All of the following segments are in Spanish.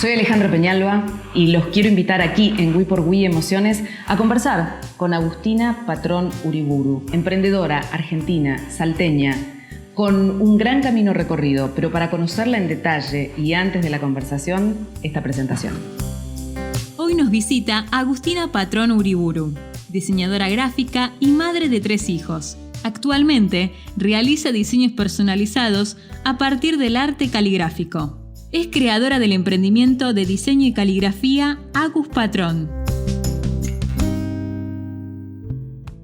Soy Alejandra Peñalba y los quiero invitar aquí en We por We Emociones a conversar con Agustina Patrón Uriburu, emprendedora argentina, salteña, con un gran camino recorrido, pero para conocerla en detalle y antes de la conversación, esta presentación. Hoy nos visita Agustina Patrón Uriburu, diseñadora gráfica y madre de 3 hijos. Actualmente realiza diseños personalizados a partir del arte caligráfico. Es creadora del emprendimiento de diseño y caligrafía Agus Patrón.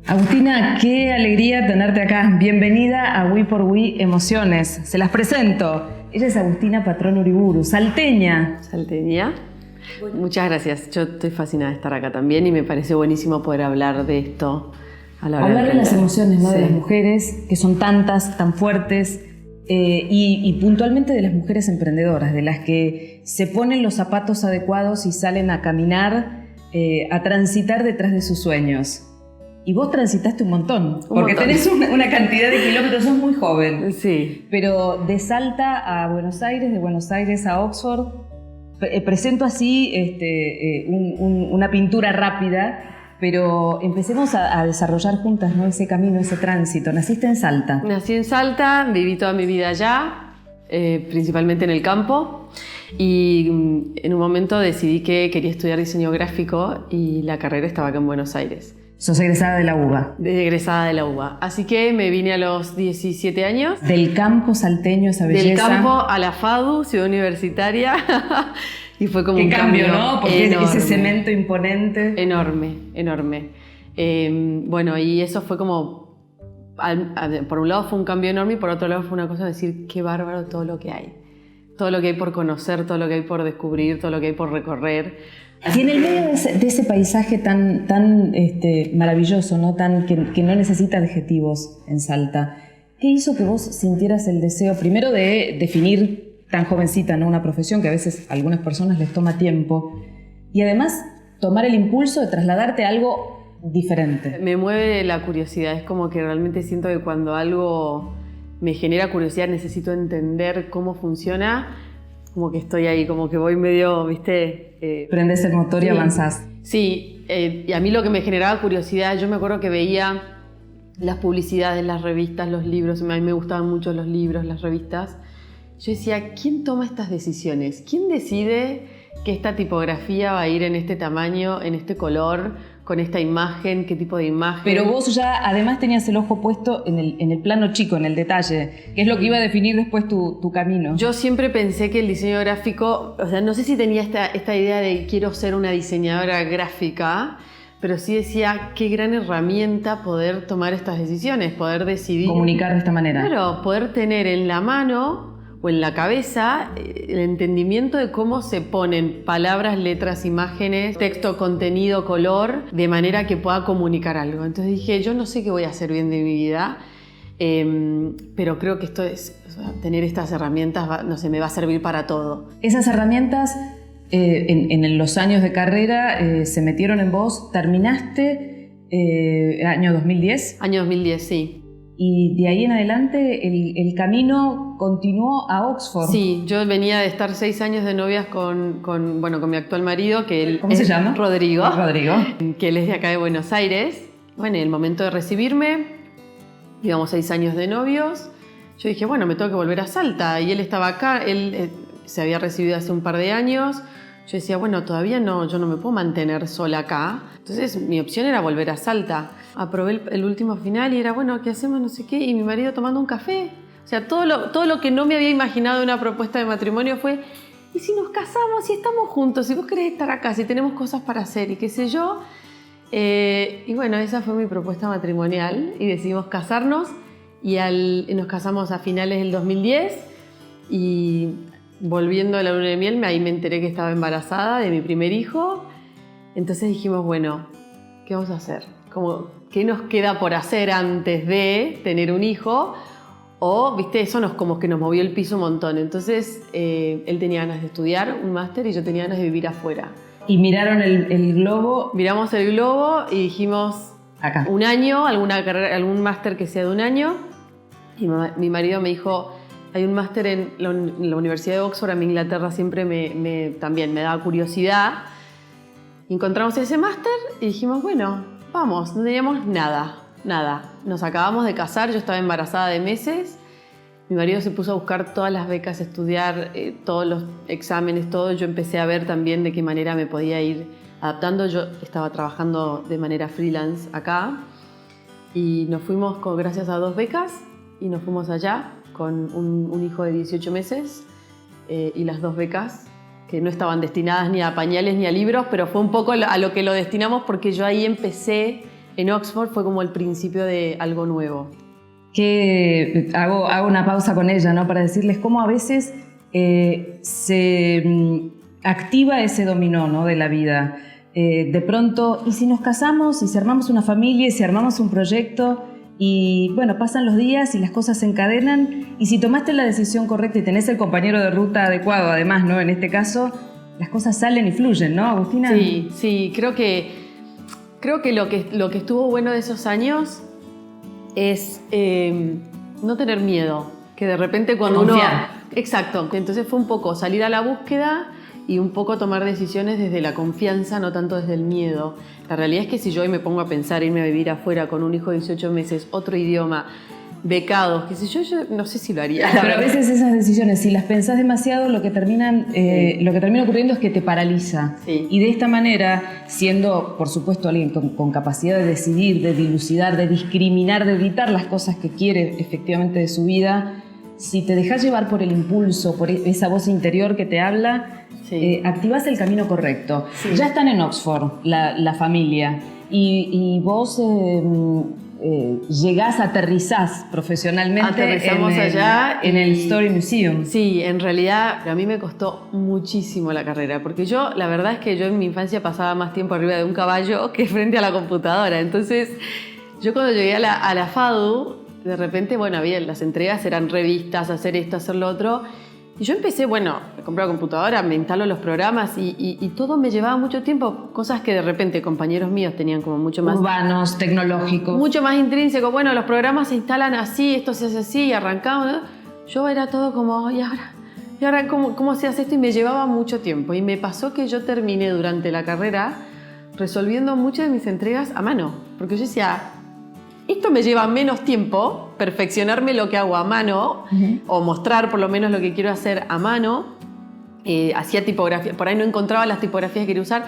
Agustina, qué alegría tenerte acá. Bienvenida a We por We Emociones. Se las presento. Ella es Agustina Patrón Uriburu, salteña. Salteña. Muchas gracias. Yo estoy fascinada de estar acá también y me parece buenísimo poder hablar de esto a la hora hablar de las emociones, ¿no? Sí. De las mujeres, que son tantas, tan fuertes. Y puntualmente de las mujeres emprendedoras, de las que se ponen los zapatos adecuados y salen a caminar, a transitar detrás de sus sueños. Y vos transitaste un montón, porque tenés una cantidad de kilómetros, sos muy joven. Sí. Pero de Salta a Buenos Aires, de Buenos Aires a Oxford, presento así una pintura rápida. Pero empecemos a desarrollar juntas, ¿no? Ese camino, ese tránsito. ¿Naciste en Salta? Nací en Salta, viví toda mi vida allá, principalmente en el campo. Y en un momento decidí que quería estudiar diseño gráfico y la carrera estaba acá en Buenos Aires. Sos egresada de la UBA. Egresada de la UBA. Así que me vine a los 17 años. Del campo salteño, esa belleza. Del campo a la FADU, ciudad universitaria. Y fue como un cambio, ¿no? Porque enorme, ese cemento imponente. Enorme. Bueno, y eso fue como... por un lado fue un cambio enorme y por otro lado fue una cosa de decir, qué bárbaro todo lo que hay. Todo lo que hay por conocer, todo lo que hay por descubrir, todo lo que hay por recorrer. Y en el medio de ese paisaje tan maravilloso, ¿no? Que no necesita adjetivos en Salta, ¿qué hizo que vos sintieras el deseo, primero de definir tan jovencita, ¿no? Una profesión que a veces a algunas personas les toma tiempo, y además tomar el impulso de trasladarte a algo diferente? Me mueve la curiosidad, es como que realmente siento que cuando algo me genera curiosidad necesito entender cómo funciona, como que estoy ahí, como que voy medio, ¿viste? Prendés el motor y avanzás. Sí, y a mí lo que me generaba curiosidad, yo me acuerdo que veía las publicidades, las revistas, los libros, a mí me gustaban mucho los libros, las revistas. Yo decía, ¿quién toma estas decisiones? ¿Quién decide que esta tipografía va a ir en este tamaño, en este color, con esta imagen, qué tipo de imagen? Pero vos ya además tenías el ojo puesto en el plano chico, en el detalle, que es lo que iba a definir después tu camino. Yo siempre pensé que el diseño gráfico, o sea, no sé si tenía esta idea de quiero ser una diseñadora gráfica, pero sí decía, qué gran herramienta poder tomar estas decisiones, poder decidir. Comunicar de esta manera. Claro, poder tener en la mano o en la cabeza el entendimiento de cómo se ponen palabras, letras, imágenes, texto, contenido, color, de manera que pueda comunicar algo. Entonces dije, yo no sé qué voy a hacer bien de mi vida, pero creo que esto es, tener estas herramientas, no sé, me va a servir para todo. Esas herramientas en los años de carrera se metieron en vos. ¿Terminaste año 2010? Año 2010, sí. Y de ahí en adelante el camino continuó a Oxford. Sí, yo venía de estar 6 años de novias con mi actual marido, que él ¿Cómo se llama? Rodrigo, que él es de acá de Buenos Aires. Bueno, en el momento de recibirme, íbamos 6 años de novios, yo dije, bueno, me tengo que volver a Salta. Y él estaba acá, él se había recibido hace un par de años. Yo decía, bueno, todavía no, yo no me puedo mantener sola acá. Entonces mi opción era volver a Salta. Aprobé el último final y era, bueno, ¿qué hacemos? No sé qué. Y mi marido tomando un café. O sea, todo lo que no me había imaginado de una propuesta de matrimonio fue, ¿y si nos casamos? Si estamos juntos, si vos querés estar acá, si tenemos cosas para hacer y qué sé yo. Y bueno, esa fue mi propuesta matrimonial y decidimos casarnos y nos casamos a finales del 2010 y volviendo a la luna de miel, ahí me enteré que estaba embarazada de mi primer hijo. Entonces dijimos, bueno, ¿qué vamos a hacer? ¿Qué nos queda por hacer antes de tener un hijo? O, viste, eso como que nos movió el piso un montón. Entonces, él tenía ganas de estudiar un máster y yo tenía ganas de vivir afuera. ¿Y miraron el globo? Miramos el globo y dijimos, acá. Un año, algún máster que sea de un año. Y mi marido me dijo, Hay un máster en la Universidad de Oxford, en Inglaterra, siempre también me daba curiosidad. Encontramos ese máster y dijimos, bueno, vamos, no teníamos nada. Nos acabamos de casar, yo estaba embarazada de meses. Mi marido se puso a buscar todas las becas, a estudiar todos los exámenes, todo. Yo empecé a ver también de qué manera me podía ir adaptando. Yo estaba trabajando de manera freelance acá y nos fuimos gracias a 2 becas y nos fuimos allá con un hijo de 18 meses y las 2 becas que no estaban destinadas ni a pañales ni a libros, pero fue un poco a lo que lo destinamos porque yo ahí empecé en Oxford, fue como el principio de algo nuevo. Que hago una pausa con ella, ¿no? Para decirles cómo a veces se activa ese dominó, ¿no? De la vida. De pronto, ¿y si nos casamos? ¿Y si armamos una familia? ¿Y si armamos un proyecto? Y bueno, pasan los días y las cosas se encadenan. Y si tomaste la decisión correcta y tenés el compañero de ruta adecuado, además, ¿no? En este caso, las cosas salen y fluyen, ¿no, Agustina? Sí, creo que lo que estuvo bueno de esos años es no tener miedo, que de repente cuando confiar. Exacto, entonces fue un poco salir a la búsqueda y un poco tomar decisiones desde la confianza, no tanto desde el miedo. La realidad es que si yo hoy me pongo a pensar irme a vivir afuera con un hijo de 18 meses, otro idioma, becados, qué sé yo no sé si lo haría. Pero a veces esas decisiones, si las pensás demasiado, lo que termina ocurriendo es que te paraliza. Sí. Y de esta manera, siendo, por supuesto, alguien con capacidad de decidir, de dilucidar, de discriminar, de evitar las cosas que quiere efectivamente de su vida, si te dejas llevar por el impulso, por esa voz interior que te habla, sí, activás el camino correcto. Sí. Ya están en Oxford, la familia, y vos llegás, aterrizás profesionalmente. Aterrizamos allá en el Story Museum. Sí, en realidad a mí me costó muchísimo la carrera, porque la verdad es que yo en mi infancia pasaba más tiempo arriba de un caballo que frente a la computadora. Entonces, yo cuando llegué a la FADU, de repente, bueno, las entregas eran revistas, hacer esto, hacer lo otro. Y yo empecé, me compré la computadora, me instalo los programas y todo me llevaba mucho tiempo. Cosas que de repente compañeros míos tenían como mucho más... urbanos, tecnológicos. Mucho más intrínseco. Bueno, los programas se instalan así, esto se hace así y arrancamos, ¿no? Yo era todo como, ¿y ahora cómo se hace esto? Y me llevaba mucho tiempo. Y me pasó que yo terminé durante la carrera resolviendo muchas de mis entregas a mano. Porque yo decía... Esto me lleva menos tiempo, perfeccionarme lo que hago a mano, o mostrar por lo menos lo que quiero hacer a mano. Hacía tipografía, por ahí no encontraba las tipografías que quería usar,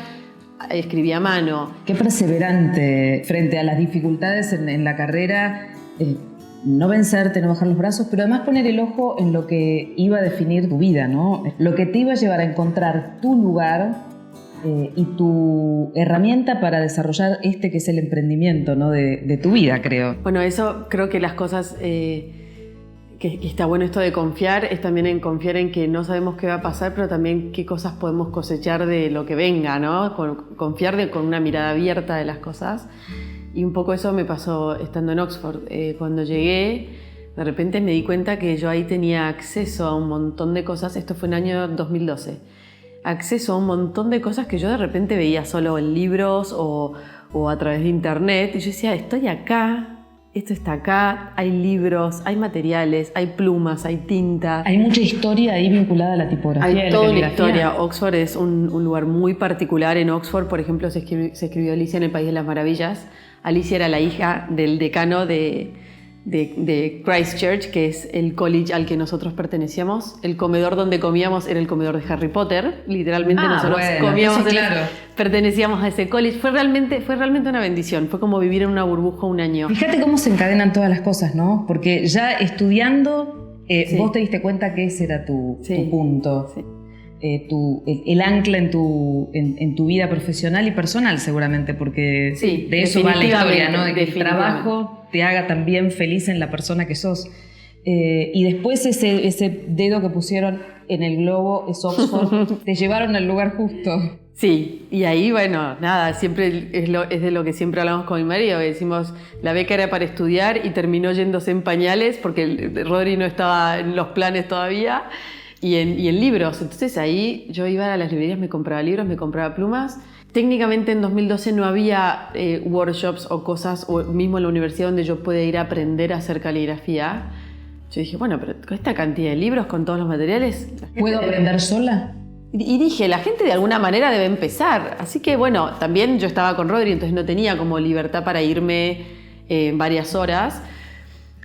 escribía a mano. Qué perseverante frente a las dificultades en la carrera, no vencerte, no bajar los brazos, pero además poner el ojo en lo que iba a definir tu vida, ¿no? Lo que te iba a llevar a encontrar tu lugar y tu herramienta para desarrollar que es el emprendimiento, ¿no? de tu vida, creo. Bueno, eso creo que las cosas que está bueno esto de confiar es también en confiar en que no sabemos qué va a pasar, pero también qué cosas podemos cosechar de lo que venga, ¿no? Confiar con una mirada abierta de las cosas. Y un poco eso me pasó estando en Oxford. Cuando llegué, de repente me di cuenta que yo ahí tenía acceso a un montón de cosas. Esto fue en el año 2012. Acceso a un montón de cosas que yo de repente veía solo en libros o a través de internet. Y yo decía, estoy acá, esto está acá, hay libros, hay materiales, hay plumas, hay tinta. Hay mucha historia ahí vinculada a la tipografía. Hay toda una historia. Oxford es un lugar muy particular. En Oxford, por ejemplo, se escribió Alicia en el País de las Maravillas. Alicia era la hija del decano de Christchurch, que es el college al que nosotros pertenecíamos. El comedor donde comíamos era el comedor de Harry Potter. Literalmente nosotros comíamos, pertenecíamos a ese college. Fue realmente una bendición. Fue como vivir en una burbuja un año. Fíjate cómo se encadenan todas las cosas, ¿no? Porque ya estudiando, vos te diste cuenta que ese era tu punto. Sí. El ancla en tu vida profesional y personal, seguramente, porque de eso va la historia, ¿no? De que el trabajo te haga también feliz en la persona que sos. Y después ese dedo que pusieron en el globo, es Oxford, te llevaron al lugar justo. Sí, y ahí, bueno, nada, siempre es de lo que siempre hablamos con mi marido, que decimos, la beca era para estudiar y terminó yéndose en pañales, porque Rodri no estaba en los planes todavía. Y en libros. Entonces ahí yo iba a las librerías, me compraba libros, me compraba plumas. Técnicamente en 2012 no había workshops o cosas, o mismo en la universidad donde yo pueda ir a aprender a hacer caligrafía. Yo dije, bueno, pero con esta cantidad de libros, con todos los materiales... ¿Puedo aprender sola? Y dije, la gente de alguna manera debe empezar. Así que bueno, también yo estaba con Rodri, entonces no tenía como libertad para irme varias horas.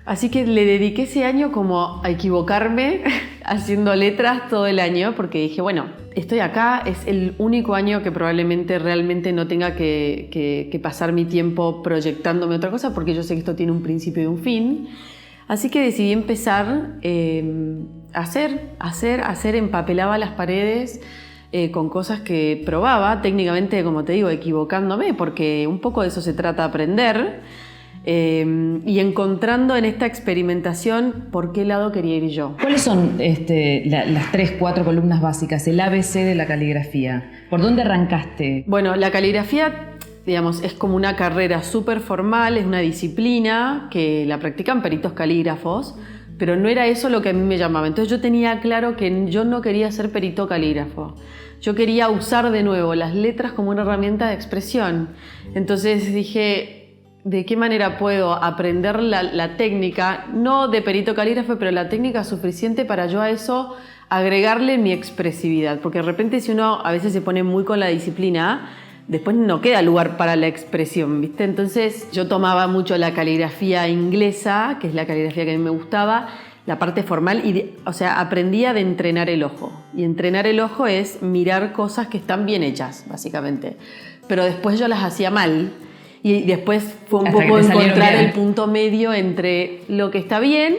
Así que le dediqué ese año como a equivocarme haciendo letras todo el año, porque dije, bueno, estoy acá, es el único año que probablemente realmente no tenga que pasar mi tiempo proyectándome otra cosa, porque yo sé que esto tiene un principio y un fin. Así que decidí empezar a hacer, empapelaba las paredes con cosas que probaba, técnicamente, como te digo, equivocándome, porque un poco de eso se trata de aprender, y encontrando en esta experimentación por qué lado quería ir yo. ¿Cuáles son las 3-4 columnas básicas, el ABC de la caligrafía? ¿Por dónde arrancaste? Bueno, la caligrafía, digamos, es como una carrera súper formal, es una disciplina que la practican peritos calígrafos, pero no era eso lo que a mí me llamaba. Entonces yo tenía claro que yo no quería ser perito calígrafo. Yo quería usar de nuevo las letras como una herramienta de expresión. Entonces dije, ¿de qué manera puedo aprender la técnica, no de perito calígrafo, pero la técnica suficiente para yo a eso agregarle mi expresividad? Porque de repente si uno a veces se pone muy con la disciplina, después no queda lugar para la expresión, ¿viste? Entonces yo tomaba mucho la caligrafía inglesa, que es la caligrafía que a mí me gustaba, la parte formal, o sea, aprendía de entrenar el ojo. Y entrenar el ojo es mirar cosas que están bien hechas, básicamente. Pero después yo las hacía mal. Y después fue un poco encontrar el punto medio entre lo que está bien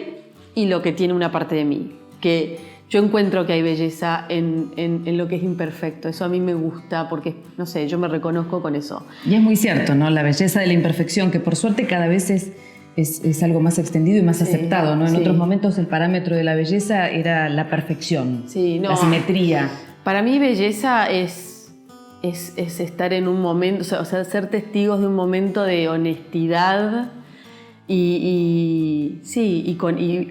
y lo que tiene una parte de mí. Que yo encuentro que hay belleza en lo que es imperfecto. Eso a mí me gusta porque, no sé, yo me reconozco con eso. Y es muy cierto, ¿no? La belleza de la imperfección, que por suerte cada vez es algo más extendido y más aceptado, ¿no? En otros momentos el parámetro de la belleza era la perfección, la simetría. Para mí belleza es estar en un momento, o sea, ser testigos de un momento de honestidad y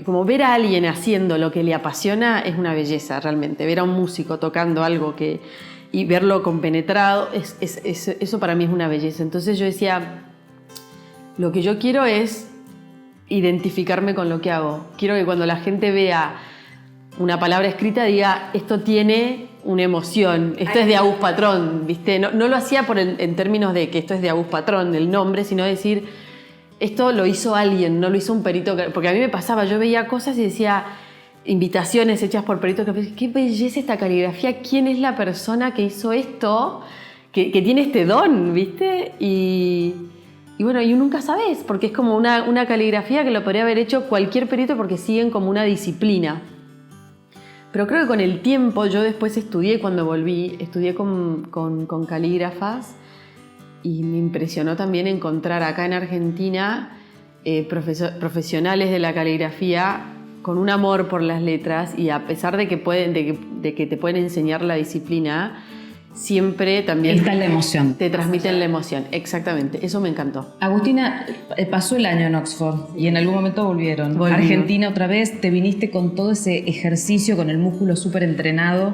como ver a alguien haciendo lo que le apasiona es una belleza realmente. Ver a un músico tocando algo y verlo compenetrado, eso para mí es una belleza. Entonces yo decía, lo que yo quiero es identificarme con lo que hago. Quiero que cuando la gente vea una palabra escrita diga, esto tiene una emoción, esto es de Agus Patrón, ¿viste? No lo hacía en términos de que esto es de Agus Patrón, el nombre, sino decir, esto lo hizo alguien, no lo hizo un perito. Porque a mí me pasaba, yo veía cosas y decía, invitaciones hechas por peritos, qué belleza esta caligrafía, ¿quién es la persona que hizo esto, que tiene este don, ¿viste? Y bueno, y nunca sabes, porque es como una caligrafía que lo podría haber hecho cualquier perito porque siguen como una disciplina. Pero creo que con el tiempo, yo después estudié, cuando volví, estudié con calígrafas y me impresionó también encontrar acá en Argentina profesionales de la caligrafía con un amor por las letras y a pesar de que te pueden enseñar la disciplina, siempre también está la emoción. Te transmiten la emoción, exactamente. Eso me encantó. Agustina, pasó el año en Oxford y en algún momento volvieron. Argentina otra vez, te viniste con todo ese ejercicio, con el músculo súper entrenado,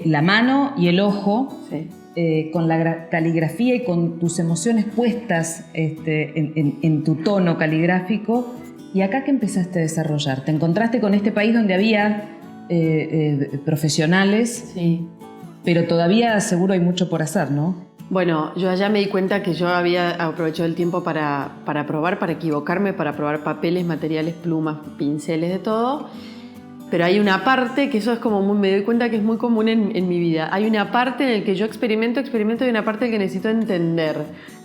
la mano y el ojo, sí. Con la caligrafía y con tus emociones puestas en tu tono caligráfico. ¿Y acá qué empezaste a desarrollar? ¿Te encontraste con este país donde había profesionales? Sí. Pero todavía seguro hay mucho por hacer, ¿no? Bueno, yo allá me di cuenta que yo había aprovechado el tiempo para probar, para equivocarme, para probar papeles, materiales, plumas, pinceles, de todo. Pero hay una parte, que eso es como me doy cuenta que es muy común en mi vida. Hay una parte en la que yo experimento y una parte en la que necesito entender.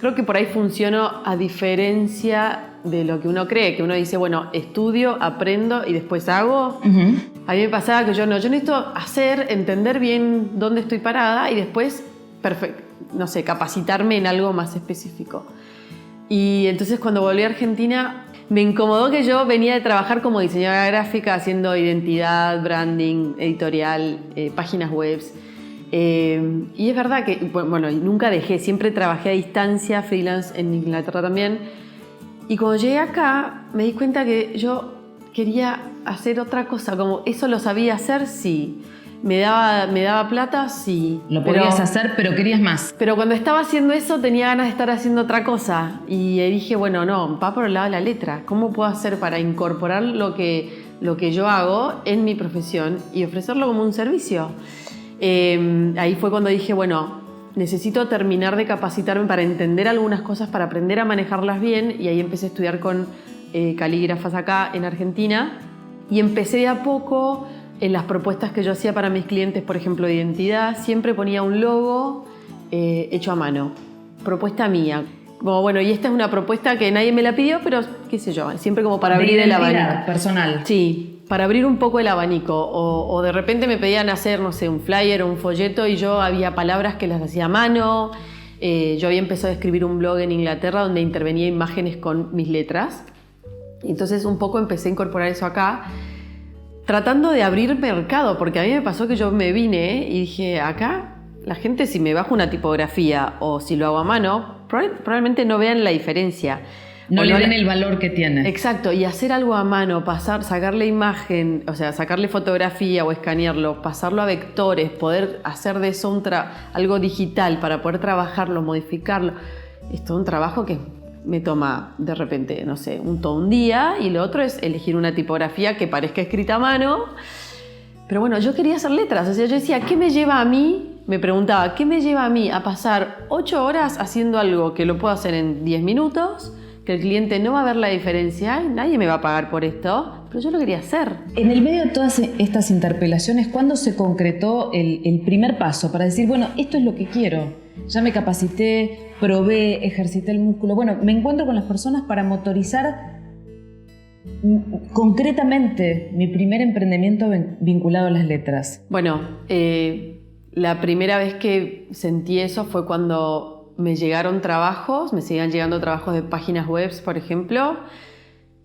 Creo que por ahí funciono a diferencia de lo que uno cree, que uno dice, bueno, estudio, aprendo y después hago. Uh-huh. A mí me pasaba que yo necesito entender bien dónde estoy parada y después, capacitarme en algo más específico. Y entonces cuando volví a Argentina, me incomodó que yo venía de trabajar como diseñadora gráfica, haciendo identidad, branding, editorial, páginas web. Y es verdad que, bueno, nunca dejé, siempre trabajé a distancia, freelance en Inglaterra también. Y cuando llegué acá, me di cuenta que yo quería hacer otra cosa, como eso lo sabía hacer, sí. Me daba plata, sí. Lo podías hacer, pero querías más. Pero cuando estaba haciendo eso, tenía ganas de estar haciendo otra cosa. Y dije, bueno, no, va por el lado de la letra. ¿Cómo puedo hacer para incorporar lo que lo que yo hago en mi profesión y ofrecerlo como un servicio. Ahí fue cuando dije, bueno, necesito terminar de capacitarme para entender algunas cosas, para aprender a manejarlas bien, y ahí empecé a estudiar con calígrafas acá en Argentina y empecé de a poco en las propuestas que yo hacía para mis clientes, por ejemplo, de identidad, siempre ponía un logo hecho a mano, propuesta mía. Como, bueno, y esta es una propuesta que nadie me la pidió, pero qué sé yo, siempre como para abrir el abanico. Personal. Sí, para abrir un poco el abanico. O de repente me pedían hacer, no sé, un flyer o un folleto y yo había palabras que las hacía a mano. Yo había empezado a escribir un blog en Inglaterra donde intervenía imágenes con mis letras. Entonces un poco empecé a incorporar eso acá, tratando de abrir mercado, porque a mí me pasó que yo me vine y dije, acá la gente, si me bajo una tipografía o si lo hago a mano, probablemente no vean la diferencia. No le den el valor que tiene. Exacto, y hacer algo a mano, sacarle imagen, o sea, sacarle fotografía o escanearlo, pasarlo a vectores, poder hacer de eso algo digital para poder trabajarlo, modificarlo. Es todo un trabajo que me toma de repente, no sé, todo un día, y lo otro es elegir una tipografía que parezca escrita a mano. Pero bueno, yo quería hacer letras, o sea, yo decía, ¿qué me lleva a mí? Me preguntaba, ¿qué me lleva a mí a pasar 8 horas haciendo algo que lo puedo hacer en 10 minutos? Que el cliente no va a ver la diferencia, y nadie me va a pagar por esto, pero yo lo quería hacer. En el medio de todas estas interpelaciones, ¿cuándo se concretó el primer paso para decir, bueno, esto es lo que quiero? Ya me capacité, probé, ejercité el músculo. Bueno, me encuentro con las personas para motorizar concretamente mi primer emprendimiento vinculado a las letras. Bueno, la primera vez que sentí eso fue cuando me llegaron trabajos, me seguían llegando trabajos de páginas web, por ejemplo,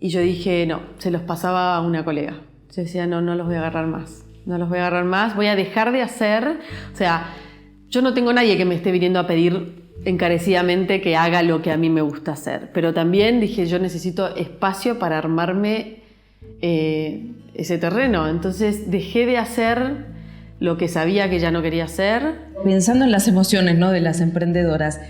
y yo dije, no, se los pasaba a una colega. Yo decía, no los voy a agarrar más, voy a dejar de hacer, o sea, yo no tengo nadie que me esté viniendo a pedir encarecidamente que haga lo que a mí me gusta hacer, pero también dije, yo necesito espacio para armarme ese terreno, entonces dejé de hacer lo que sabía que ya no quería hacer. Pensando en las emociones, ¿no?, de las emprendedoras,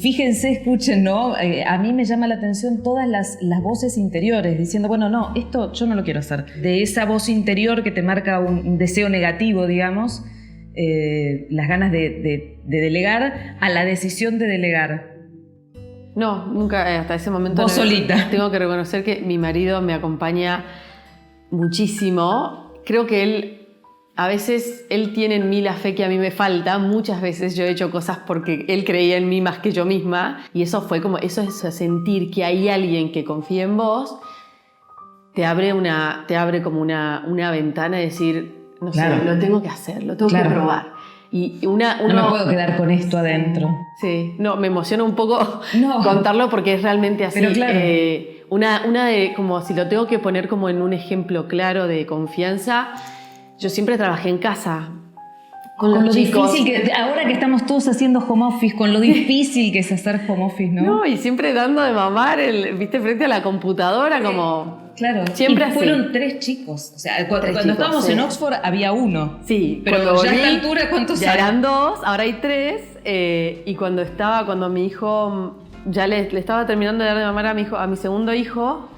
fíjense, escuchen, ¿no? A mí me llama la atención todas las voces interiores diciendo, bueno, no, esto yo no lo quiero hacer. De esa voz interior que te marca un deseo negativo, digamos, las ganas de delegar, a la decisión de delegar. No, nunca, hasta ese momento. Vos solita. Tengo que reconocer que mi marido me acompaña muchísimo. Creo que a veces él tiene en mí la fe que a mí me falta. Muchas veces yo he hecho cosas porque él creía en mí más que yo misma. Y eso fue como, eso es sentir que hay alguien que confía en vos, te abre como una ventana de decir, no claro, sé, lo tengo que hacer, lo tengo que probar. Y no me puedo quedar con esto adentro. Sí, no, me emociona un poco contarlo porque es realmente así. Pero claro. Una de, como si lo tengo que poner como en un ejemplo claro de confianza, yo siempre trabajé en casa con los chicos. Difícil ahora que estamos todos haciendo home office, con lo difícil que es hacer home office, ¿no? No, y siempre dando de mamar, viste, frente a la computadora, como... Claro, siempre y fueron 3 chicos. O sea, cuando estábamos en Oxford había 1. Sí, pero ya a esta altura, ¿cuántos ya hay? Eran 2, ahora hay 3. Y cuando mi hijo, ya le estaba terminando de dar de mamar a mi segundo hijo,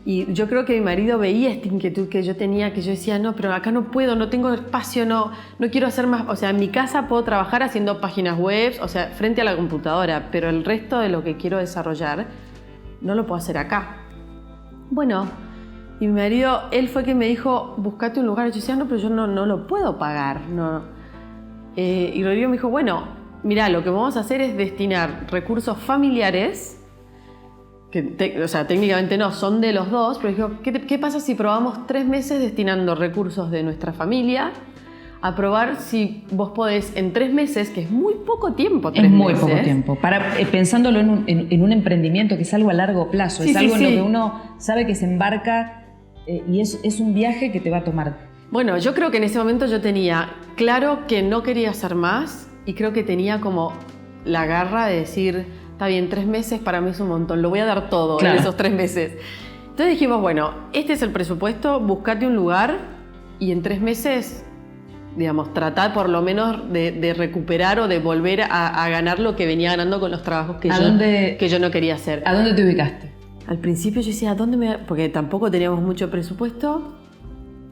y yo creo que mi marido veía esta inquietud que yo tenía, que yo decía, no, pero acá no puedo, no tengo espacio, no quiero hacer más. O sea, en mi casa puedo trabajar haciendo páginas web, o sea, frente a la computadora, pero el resto de lo que quiero desarrollar no lo puedo hacer acá. Bueno, y mi marido, él fue quien me dijo, buscate un lugar. Y yo decía, no, pero yo no lo puedo pagar. No. Y Rodrigo me dijo, bueno, mirá, lo que vamos a hacer es destinar recursos familiares, que o sea, técnicamente no, son de los dos, pero dijo, ¿qué pasa si probamos 3 meses destinando recursos de nuestra familia a probar si vos podés en 3 meses, que es muy poco tiempo, 3 meses. Es muy poco tiempo. Pensándolo en un emprendimiento que es algo a largo plazo, es algo en lo que uno sabe que se embarca y es un viaje que te va a tomar. Bueno, yo creo que en ese momento yo tenía claro que no quería hacer más y creo que tenía como la garra de decir, está bien, 3 meses para mí es un montón, lo voy a dar todo en esos 3 meses. Entonces dijimos, bueno, este es el presupuesto, buscate un lugar y en 3 meses... digamos, tratar por lo menos de recuperar o de volver a ganar lo que venía ganando con los trabajos que yo no quería hacer. ¿A dónde te ubicaste? al principio yo decía, porque tampoco teníamos mucho presupuesto.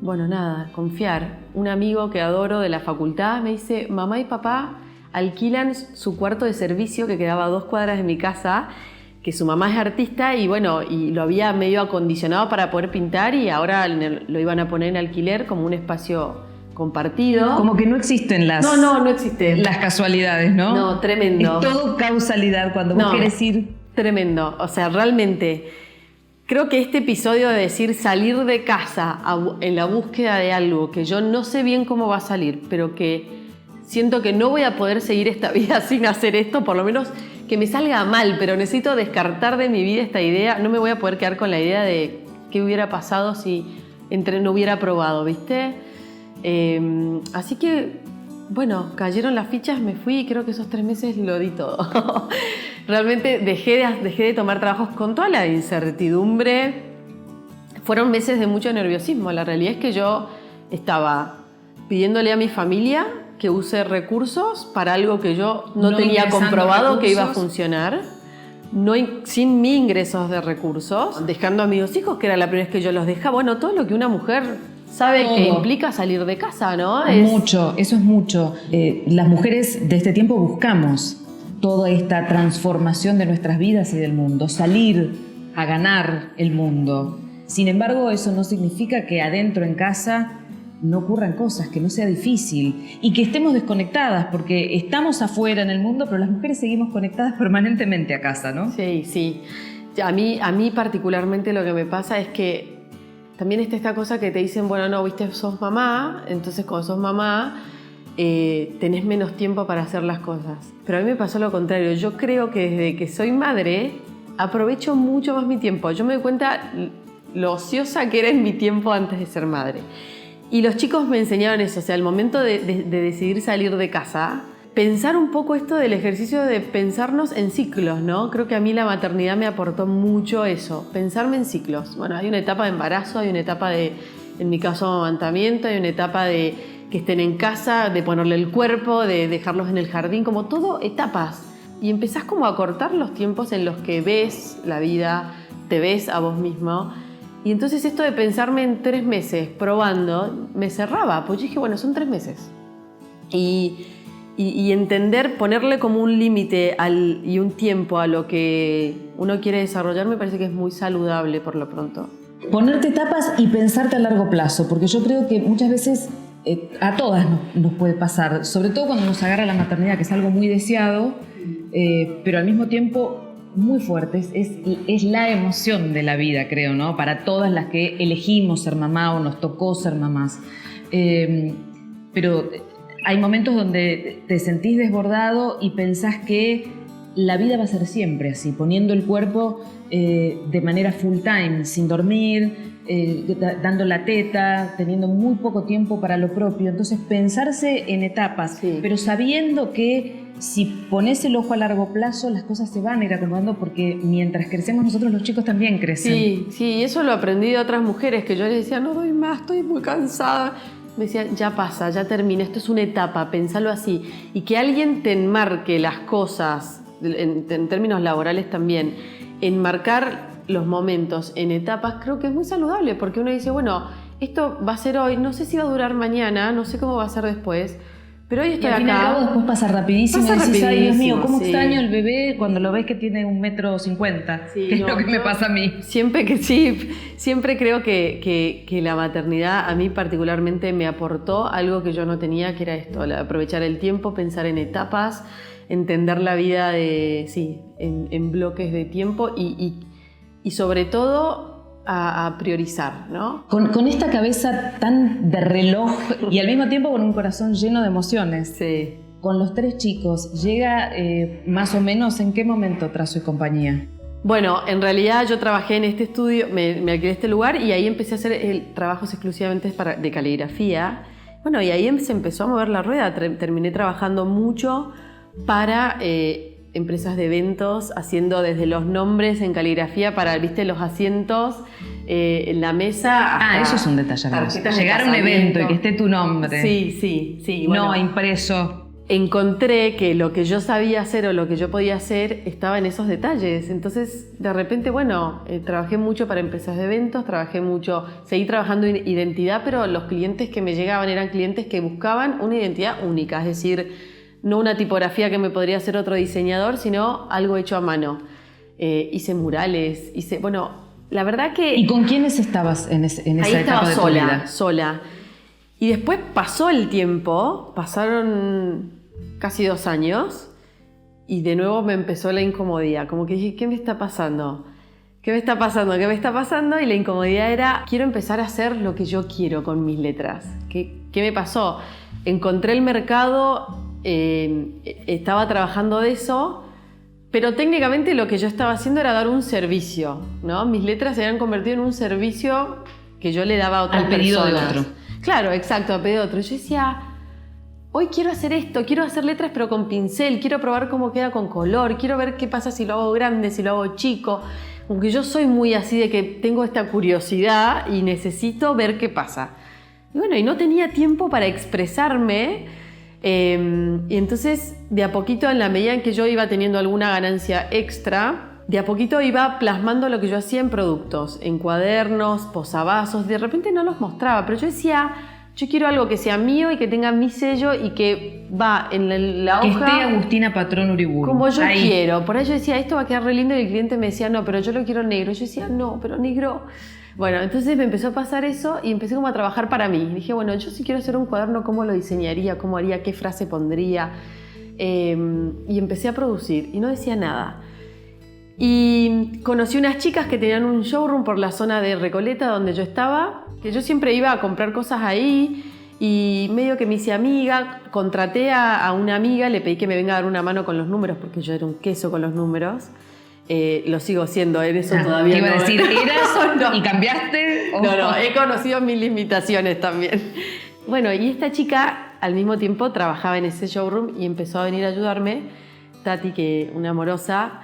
Bueno, nada, confiar. Un amigo que adoro de la facultad me dice, mamá y papá alquilan su cuarto de servicio que quedaba a 2 cuadras de mi casa, que su mamá es artista y bueno, y lo había medio acondicionado para poder pintar y ahora lo iban a poner en alquiler como un espacio compartido. Como que no existen No existen. Las casualidades, ¿no? No, tremendo. Es todo causalidad cuando vos querés ir. Tremendo. O sea, realmente creo que este episodio de decir salir de casa en la búsqueda de algo que yo no sé bien cómo va a salir, pero que siento que no voy a poder seguir esta vida sin hacer esto, por lo menos que me salga mal, pero necesito descartar de mi vida esta idea. No me voy a poder quedar con la idea de qué hubiera pasado si no hubiera probado, ¿viste? Así que, bueno, cayeron las fichas, me fui y creo que esos 3 meses lo di todo. Realmente dejé de tomar trabajos con toda la incertidumbre. Fueron meses de mucho nerviosismo. La realidad es que yo estaba pidiéndole a mi familia que use recursos para algo que yo no tenía comprobado que iba a funcionar, sin mi ingresos de recursos, dejando a mis 2 hijos, que era la primera vez que yo los dejaba. Bueno, todo lo que una mujer sabe que implica salir de casa, ¿no? Mucho, eso es mucho. Las mujeres de este tiempo buscamos toda esta transformación de nuestras vidas y del mundo, salir a ganar el mundo. Sin embargo, eso no significa que adentro en casa no ocurran cosas, que no sea difícil y que estemos desconectadas, porque estamos afuera en el mundo, pero las mujeres seguimos conectadas permanentemente a casa, ¿no? Sí, sí. A mí particularmente lo que me pasa es que también está esta cosa que te dicen, bueno, no, viste, sos mamá, entonces cuando sos mamá tenés menos tiempo para hacer las cosas. Pero a mí me pasó lo contrario. Yo creo que desde que soy madre aprovecho mucho más mi tiempo. Yo me doy cuenta lo ociosa que era en mi tiempo antes de ser madre. Y los chicos me enseñaron eso, o sea, al momento de decidir salir de casa, pensar un poco esto del ejercicio de pensarnos en ciclos, ¿no? Creo que a mí la maternidad me aportó mucho eso, pensarme en ciclos. Bueno, hay una etapa de embarazo, hay una etapa de, en mi caso, amamantamiento, hay una etapa de que estén en casa, de ponerle el cuerpo, de dejarlos en el jardín, como todo etapas. Y empezás como a cortar los tiempos en los que ves la vida, te ves a vos mismo. Y entonces esto de pensarme en 3 meses probando, me cerraba, pues yo dije, bueno, son 3 meses. Y entender, ponerle como un límite y un tiempo a lo que uno quiere desarrollar me parece que es muy saludable por lo pronto. Ponerte etapas y pensarte a largo plazo, porque yo creo que muchas veces a todas nos puede pasar, sobre todo cuando nos agarra la maternidad, que es algo muy deseado, pero al mismo tiempo muy fuerte, es la emoción de la vida, creo, ¿no? Para todas las que elegimos ser mamá o nos tocó ser mamás. Pero hay momentos donde te sentís desbordado y pensás que la vida va a ser siempre así, poniendo el cuerpo de manera full time, sin dormir, dando la teta, teniendo muy poco tiempo para lo propio. Entonces pensarse en etapas, sí, pero sabiendo que si pones el ojo a largo plazo, las cosas se van a ir acomodando, porque mientras crecemos nosotros, los chicos también crecen. Sí, sí, eso lo aprendí de otras mujeres, que yo les decía, no doy más, estoy muy cansada. Me decían, ya pasa, ya termina, esto es una etapa, pensalo así. Y que alguien te enmarque las cosas, en términos laborales también, enmarcar los momentos en etapas, creo que es muy saludable, porque uno dice, bueno, esto va a ser hoy, no sé si va a durar mañana, no sé cómo va a ser después, pero hoy estoy acá. Y al fin y al cabo después pasa rapidísimo. Y decís, ay, Dios mío, cómo extraño el bebé cuando lo ves que tiene 1,50 m. Sí, es lo que me pasa a mí. Siempre creo que la maternidad a mí particularmente me aportó algo que yo no tenía, que era esto, aprovechar el tiempo, pensar en etapas, entender la vida en bloques de tiempo y sobre todo a priorizar, ¿no? Con esta cabeza tan de reloj y al mismo tiempo con un corazón lleno de emociones. Sí. Con los 3 chicos, ¿llega más o menos en qué momento Trazo y compañía? Bueno, en realidad yo trabajé en este estudio, me alquilé este lugar y ahí empecé a hacer trabajos exclusivamente de caligrafía. Bueno, y ahí se empezó a mover la rueda. Terminé trabajando mucho para empresas de eventos, haciendo desde los nombres en caligrafía para, viste, los asientos en la mesa. Eso es un detalle. Llegar a un evento y que esté tu nombre. Sí. Bueno, no impreso. encontré que lo que yo sabía hacer o lo que yo podía hacer estaba en esos detalles. Entonces, de repente, bueno, trabajé mucho para empresas de eventos, seguí trabajando en identidad, pero los clientes que me llegaban eran clientes que buscaban una identidad única, es decir, no una tipografía que me podría hacer otro diseñador, sino algo hecho a mano. Hice murales, bueno, la verdad que... ¿Y con quiénes estabas en esa etapa de tu vida? Sola. Y después pasó el tiempo, pasaron casi 2 años y de nuevo me empezó la incomodidad. Como que dije, ¿qué me está pasando? ¿Qué me está pasando? ¿Qué me está pasando? Y la incomodidad era, quiero empezar a hacer lo que yo quiero con mis letras. ¿Qué me pasó? Encontré el mercado, estaba trabajando de eso, pero técnicamente lo que yo estaba haciendo era dar un servicio, ¿no? Mis letras se habían convertido en un servicio que yo le daba a otras personas. Al pedido de otro. Claro, exacto, a pedido de otro. Yo decía, hoy quiero hacer esto, quiero hacer letras pero con pincel, quiero probar cómo queda con color, quiero ver qué pasa si lo hago grande, si lo hago chico. Aunque yo soy muy así de que tengo esta curiosidad y necesito ver qué pasa. Y bueno, y no tenía tiempo para expresarme. Y entonces, de a poquito, en la medida en que yo iba teniendo alguna ganancia extra, de a poquito iba plasmando lo que yo hacía en productos, en cuadernos, posavasos. De repente no los mostraba, pero yo decía, yo quiero algo que sea mío y que tenga mi sello y que va en la hoja... Que esté Agustina Patrón Uriburu. Como yo quiero. Por ahí yo decía, esto va a quedar re lindo, y el cliente me decía, no, pero yo lo quiero negro. Y yo decía, no, pero negro... Bueno, entonces me empezó a pasar eso y empecé como a trabajar para mí. Dije, bueno, yo si quiero hacer un cuaderno, ¿cómo lo diseñaría? ¿Cómo haría? ¿Qué frase pondría? Y empecé a producir y no decía nada. Y conocí unas chicas que tenían un showroom por la zona de Recoleta donde yo estaba, que yo siempre iba a comprar cosas ahí y medio que me hice amiga, contraté a una amiga, le pedí que me venga a dar una mano con los números porque yo era un queso con los números. Lo sigo siendo, en eso todavía te iba no. a decir, ¿eras no. y cambiaste? No, he conocido mis limitaciones también. Bueno, y esta chica al mismo tiempo trabajaba en ese showroom y empezó a venir a ayudarme, Tati, que una amorosa.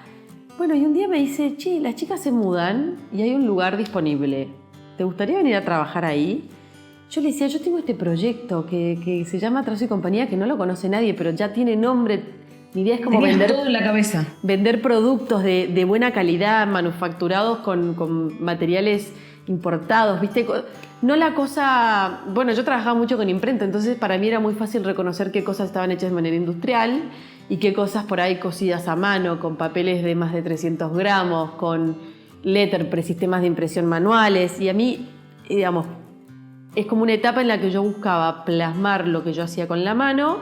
Bueno, y un día me dice, che, las chicas se mudan y hay un lugar disponible. ¿Te gustaría venir a trabajar ahí? Yo le decía, yo tengo este proyecto que se llama Trazo y Compañía, que no lo conoce nadie, pero ya tiene nombre. Mi idea es como Tenías vender todo en la cabeza. Vender productos de buena calidad, manufacturados con materiales importados, ¿viste? No la cosa... Bueno, yo trabajaba mucho con imprenta, entonces para mí era muy fácil reconocer qué cosas estaban hechas de manera industrial y qué cosas por ahí cosidas a mano, con papeles de más de 300 gramos, con letterpress, sistemas de impresión manuales. Y a mí, digamos, es como una etapa en la que yo buscaba plasmar lo que yo hacía con la mano,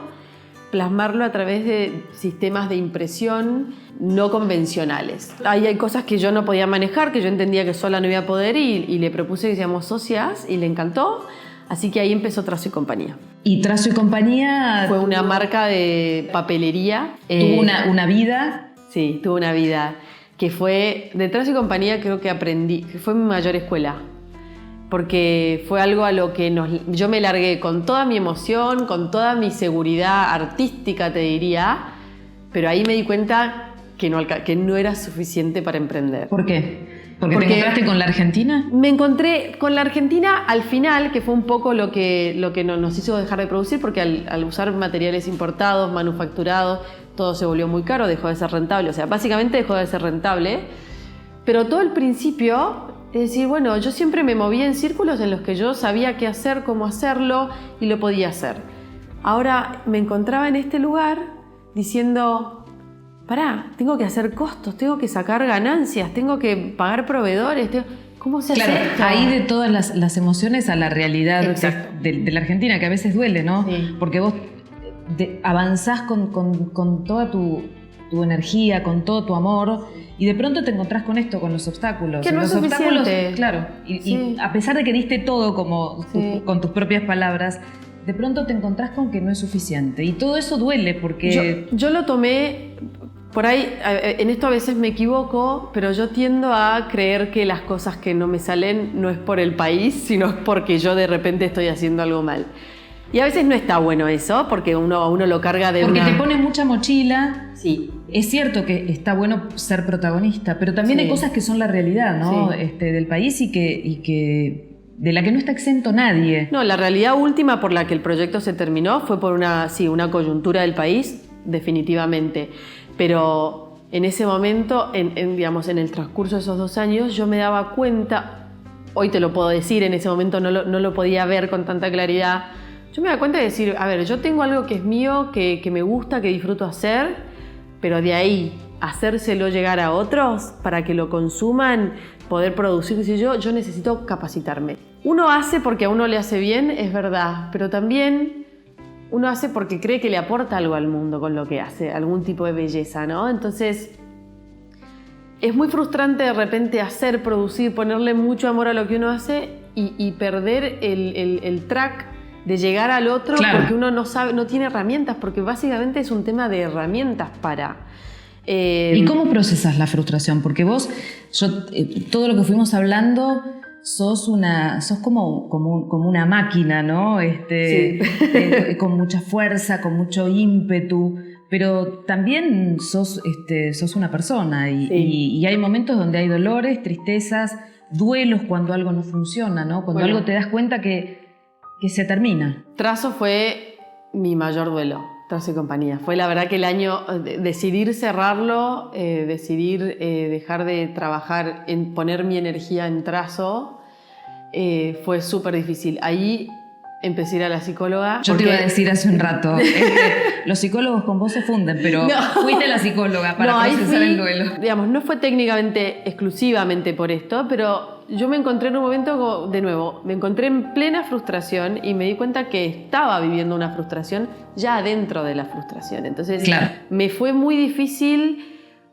plasmarlo a través de sistemas de impresión no convencionales. Ahí hay cosas que yo no podía manejar, que yo entendía que sola no iba a poder y le propuse que seamos socias y le encantó. Así que ahí empezó Trazo y Compañía. ¿Y Trazo y Compañía? Fue una marca de papelería. ¿Tuvo una vida? Sí, tuvo una vida. Que fue, de Trazo y Compañía creo que aprendí, que fue mi mayor escuela. Porque fue algo a lo que yo me largué con toda mi emoción, con toda mi seguridad artística, te diría, pero ahí me di cuenta que no era suficiente para emprender. ¿Por qué? ¿Porque te encontraste con la Argentina? Me encontré con la Argentina al final, que fue un poco lo que nos hizo dejar de producir, porque al usar materiales importados, manufacturados, todo se volvió muy caro, dejó de ser rentable. O sea, básicamente dejó de ser rentable. Pero todo el principio... Es decir, bueno, yo siempre me movía en círculos en los que yo sabía qué hacer, cómo hacerlo y lo podía hacer. Ahora me encontraba en este lugar diciendo, pará, tengo que hacer costos, tengo que sacar ganancias, tengo que pagar proveedores, ¿cómo se hace esto? Ahí de todas las emociones a la realidad de la Argentina, que a veces duele, ¿no? Sí. Porque vos avanzás con toda tu energía, con todo tu amor, y de pronto te encontrás con esto, con los obstáculos. Que no es suficiente. Claro. Y a pesar de que diste todo con tus propias palabras, de pronto te encontrás con que no es suficiente. Y todo eso duele porque... Yo lo tomé... Por ahí, en esto a veces me equivoco, pero yo tiendo a creer que las cosas que no me salen no es por el país, sino es porque yo de repente estoy haciendo algo mal. Y a veces no está bueno eso, porque uno lo carga de Porque te pone mucha mochila. Sí. Es cierto que está bueno ser protagonista, pero también hay cosas que son la realidad, ¿no? Sí. Del país y que de la que no está exento nadie. No, la realidad última por la que el proyecto se terminó fue por una coyuntura del país, definitivamente. Pero en ese momento, digamos, en el transcurso de esos 2 años, yo me daba cuenta, hoy te lo puedo decir, en ese momento no lo podía ver con tanta claridad. Yo me daba cuenta de decir, a ver, yo tengo algo que es mío, que me gusta, que disfruto hacer, pero de ahí hacérselo llegar a otros para que lo consuman, poder producir, decir yo necesito capacitarme. Uno hace porque a uno le hace bien, es verdad, pero también uno hace porque cree que le aporta algo al mundo con lo que hace, algún tipo de belleza, ¿no? Entonces, es muy frustrante de repente hacer, producir, ponerle mucho amor a lo que uno hace y perder el track de llegar al otro, claro, porque uno no sabe, no tiene herramientas, porque básicamente es un tema de herramientas para... ¿Y cómo procesas la frustración? Porque vos, todo lo que fuimos hablando... sos como una máquina, ¿no? Sí. Con mucha fuerza, con mucho ímpetu, pero también sos una persona y hay momentos donde hay dolores, tristezas, duelos cuando algo no funciona, ¿no? Cuando algo te das cuenta que se termina. Trazo fue mi mayor duelo, Trazo y compañía. Fue la verdad que el año, decidir cerrarlo, decidir dejar de trabajar, en poner mi energía en Trazo, fue súper difícil. Ahí empecé a ir a la psicóloga. Yo te iba a decir hace un rato, los psicólogos con vos se funden, pero fuiste a la psicóloga para procesar el duelo. Digamos, no fue técnicamente, exclusivamente por esto, pero yo me encontré en un momento, de nuevo, me encontré en plena frustración y me di cuenta que estaba viviendo una frustración ya adentro de la frustración. Entonces, claro, me fue muy difícil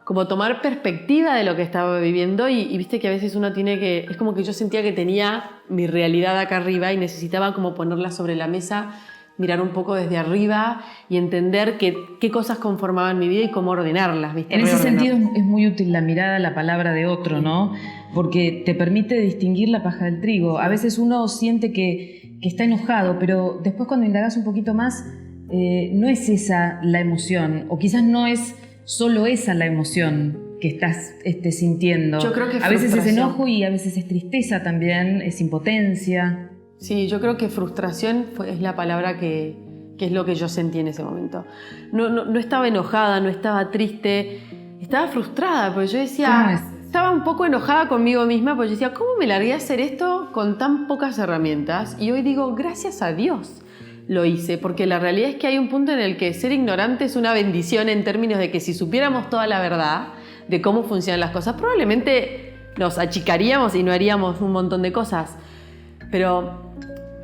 como tomar perspectiva de lo que estaba viviendo y viste que a veces uno tiene que... Es como que yo sentía que tenía mi realidad acá arriba y necesitaba como ponerla sobre la mesa, mirar un poco desde arriba y entender qué cosas conformaban mi vida y cómo ordenarlas, ¿viste? En ese sentido es muy útil la mirada, la palabra de otro, ¿no? Porque te permite distinguir la paja del trigo. A veces uno siente que está enojado, pero después cuando indagas un poquito más, no es esa la emoción, o quizás no es solo esa la emoción que estás sintiendo. Yo creo que a veces es enojo y a veces es tristeza también, es impotencia. Sí, yo creo que frustración es la palabra que es lo que yo sentí en ese momento. No estaba enojada, no estaba triste, estaba frustrada, porque yo decía... Estaba un poco enojada conmigo misma, porque yo decía, ¿cómo me largué a hacer esto con tan pocas herramientas? Y hoy digo, gracias a Dios lo hice, porque la realidad es que hay un punto en el que ser ignorante es una bendición en términos de que si supiéramos toda la verdad de cómo funcionan las cosas, probablemente nos achicaríamos y no haríamos un montón de cosas. Pero,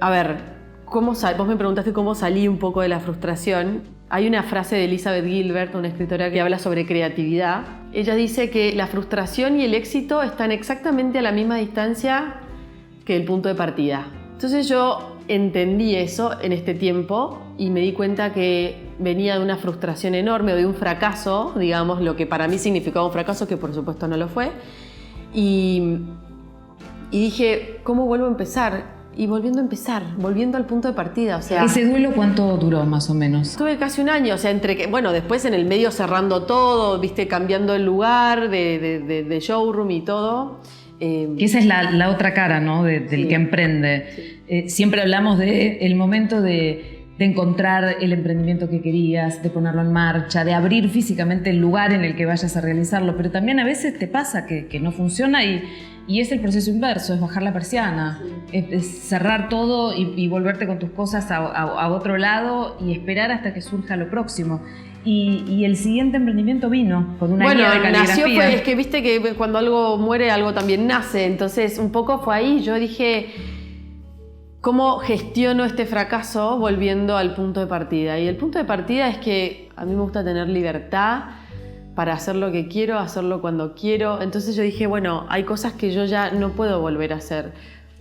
a ver, vos me preguntaste cómo salí un poco de la frustración. Hay una frase de Elizabeth Gilbert, una escritora que habla sobre creatividad. Ella dice que la frustración y el éxito están exactamente a la misma distancia que el punto de partida. Entonces yo entendí eso en este tiempo y me di cuenta que venía de una frustración enorme o de un fracaso, digamos, lo que para mí significaba un fracaso, que por supuesto no lo fue. Y dije, ¿cómo vuelvo a empezar? Y volviendo a empezar, volviendo al punto de partida, o sea... ¿Ese duelo cuánto duró, más o menos? Tuve casi un año, o sea, después en el medio cerrando todo, viste, cambiando el lugar de showroom y todo. Que esa es la otra cara, ¿no? Del que emprende. Sí. Siempre hablamos del momento de encontrar el emprendimiento que querías, de ponerlo en marcha, de abrir físicamente el lugar en el que vayas a realizarlo, pero también a veces te pasa que no funciona y es el proceso inverso, es bajar la persiana, sí, es cerrar todo y volverte con tus cosas a otro lado y esperar hasta que surja lo próximo. Y el siguiente emprendimiento vino con una guía de caligrafía. Es que viste que cuando algo muere, algo también nace. Entonces, un poco fue ahí. Yo dije, ¿cómo gestiono este fracaso volviendo al punto de partida? Y el punto de partida es que a mí me gusta tener libertad para hacer lo que quiero, hacerlo cuando quiero. Entonces yo dije, bueno, hay cosas que yo ya no puedo volver a hacer.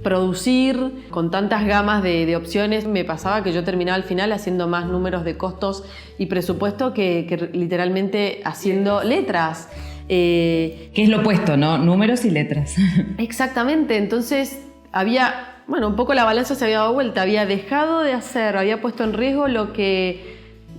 Producir con tantas gamas de opciones, me pasaba que yo terminaba al final haciendo más números de costos y presupuesto que literalmente haciendo letras. Que es lo opuesto, ¿no? Números y letras. Exactamente, entonces un poco la balanza se había dado vuelta, había dejado de hacer, había puesto en riesgo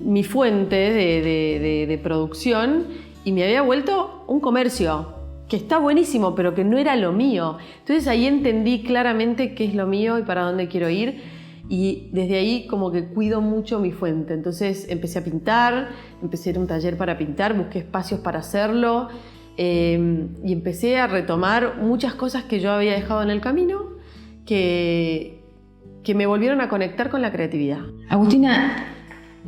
mi fuente de producción y me había vuelto un comercio que está buenísimo, pero que no era lo mío. Entonces ahí entendí claramente qué es lo mío y para dónde quiero ir. Y desde ahí como que cuido mucho mi fuente. Entonces empecé a pintar, empecé a ir a un taller para pintar, busqué espacios para hacerlo y empecé a retomar muchas cosas que yo había dejado en el camino que me volvieron a conectar con la creatividad. Agustina,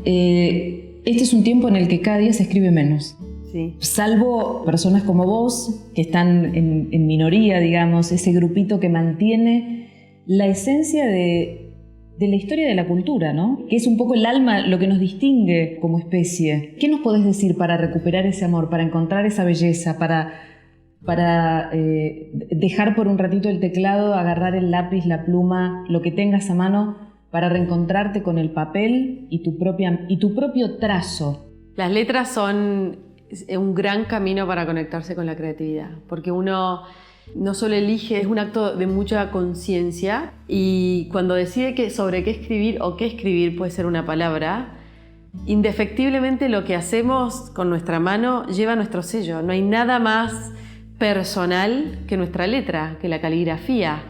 este es un tiempo en el que cada día se escribe menos. Sí. Salvo personas como vos, que están en minoría, digamos, ese grupito que mantiene la esencia de la historia de la cultura, ¿no? Que es un poco el alma, lo que nos distingue como especie. ¿Qué nos podés decir para recuperar ese amor, para encontrar esa belleza, para dejar por un ratito el teclado, agarrar el lápiz, la pluma, lo que tengas a mano, para reencontrarte con el papel y tu propio trazo? Las letras son un gran camino para conectarse con la creatividad, porque uno no solo elige, es un acto de mucha conciencia, y cuando decide sobre qué escribir o qué escribir, puede ser una palabra, indefectiblemente lo que hacemos con nuestra mano lleva nuestro sello. No hay nada más personal que nuestra letra, que la caligrafía,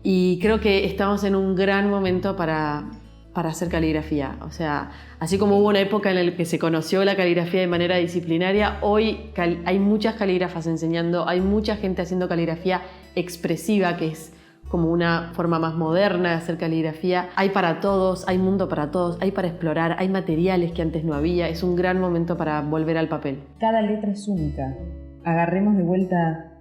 y creo que estamos en un gran momento para hacer caligrafía. O sea, así como hubo una época en la que se conoció la caligrafía de manera disciplinaria, hoy hay muchas calígrafas enseñando, hay mucha gente haciendo caligrafía expresiva, que es como una forma más moderna de hacer caligrafía. Hay para todos, hay mundo para todos, hay para explorar, hay materiales que antes no había. Es un gran momento para volver al papel. Cada letra es única. Agarremos de vuelta